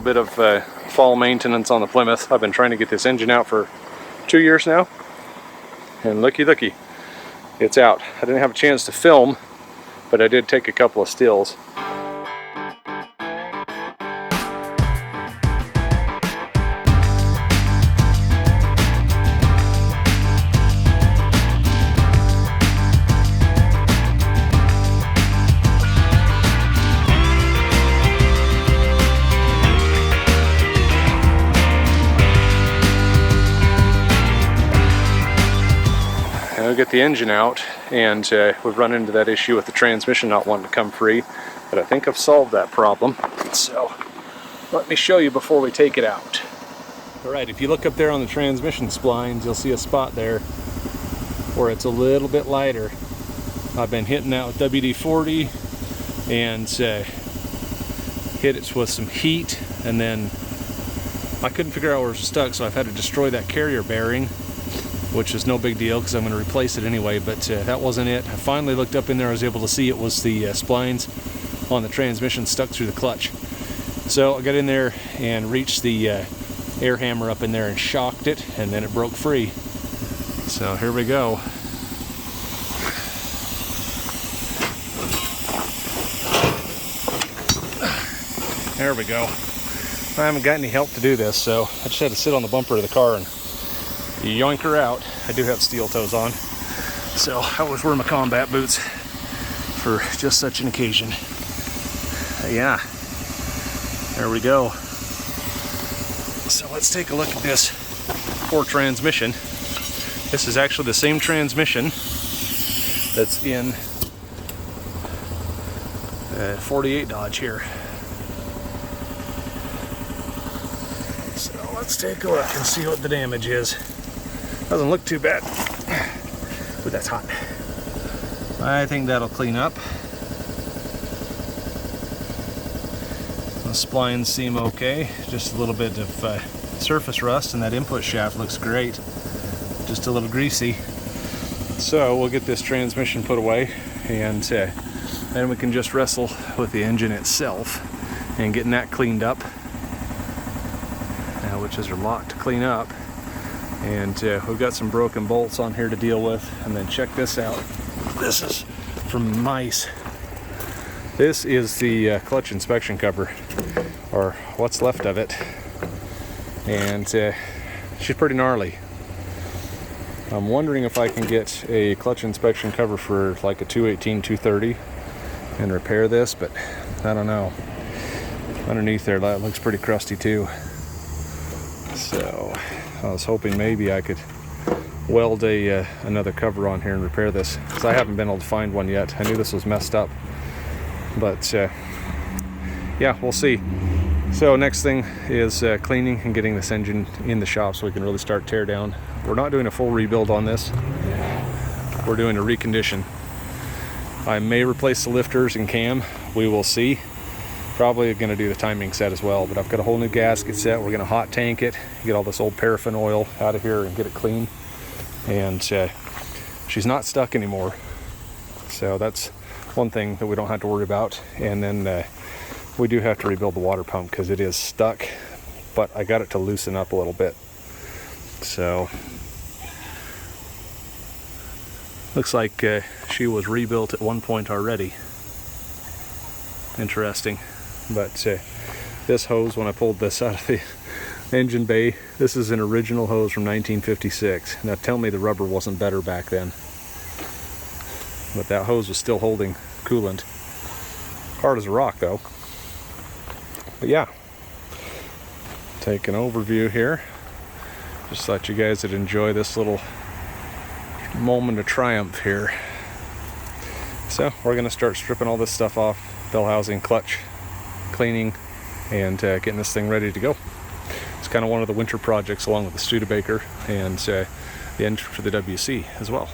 bit of fall maintenance on the Plymouth. I've been trying to get this engine out for 2 years now, and looky, it's out. I didn't have a chance to film, but I did take a couple of stills. We'll get the engine out, and we've run into that issue with the transmission not wanting to come free, but I think I've solved that problem. So let me show you before we take it out. Alright, if you look up there on the transmission splines, you'll see a spot there where it's a little bit lighter. I've been hitting that with WD-40 and hit it with some heat, and then I couldn't figure out where it was stuck, so I've had to destroy that carrier bearing, which is no big deal because I'm going to replace it anyway, but that wasn't it. I finally looked up in there. I was able to see it was the splines on the transmission stuck through the clutch. So I got in there and reached the air hammer up in there and shocked it, and then it broke free. So here we go. There we go. I haven't got any help to do this, so I just had to sit on the bumper of the car and yoink her out. I do have steel toes on, so I always wear my combat boots for just such an occasion. Yeah, there we go. So let's take a look at this poor transmission. This is actually the same transmission that's in 48 Dodge here. So let's take a look and see what the damage is. Doesn't look too bad, but that's hot. I think that'll clean up. The splines seem okay. Just a little bit of surface rust, and that input shaft looks great. Just a little greasy. So we'll get this transmission put away, and then we can just wrestle with the engine itself and getting that cleaned up, which is a lot to clean up. And we've got some broken bolts on here to deal with. And then check this out. This is from mice. This is the clutch inspection cover, or what's left of it. And she's pretty gnarly. I'm wondering if I can get a clutch inspection cover for like a 218, 230 and repair this, but I don't know. Underneath there, that looks pretty crusty too. So I was hoping maybe I could weld another cover on here and repair this, because I haven't been able to find one yet. I knew this was messed up, but yeah, we'll see. So next thing is cleaning and getting this engine in the shop so we can really start tear down. We're not doing a full rebuild on this. We're doing a recondition. I may replace the lifters and cam. We will see. Probably going to do the timing set as well, but I've got a whole new gasket set. We're going to hot tank it, get all this old paraffin oil out of here and get it clean. And she's not stuck anymore, so that's one thing that we don't have to worry about. And then we do have to rebuild the water pump because it is stuck, but I got it to loosen up a little bit. So looks like she was rebuilt at one point already. Interesting. But this hose, when I pulled this out of the engine bay, this is an original hose from 1956. Now tell me the rubber wasn't better back then. But that hose was still holding coolant. Hard as a rock though. But yeah, take an overview here. Just thought you guys would enjoy this little moment of triumph here. So we're going to start stripping all this stuff off, bell housing, clutch, cleaning, and getting this thing ready to go. It's kind of one of the winter projects along with the Studebaker and the engine for the WC as well.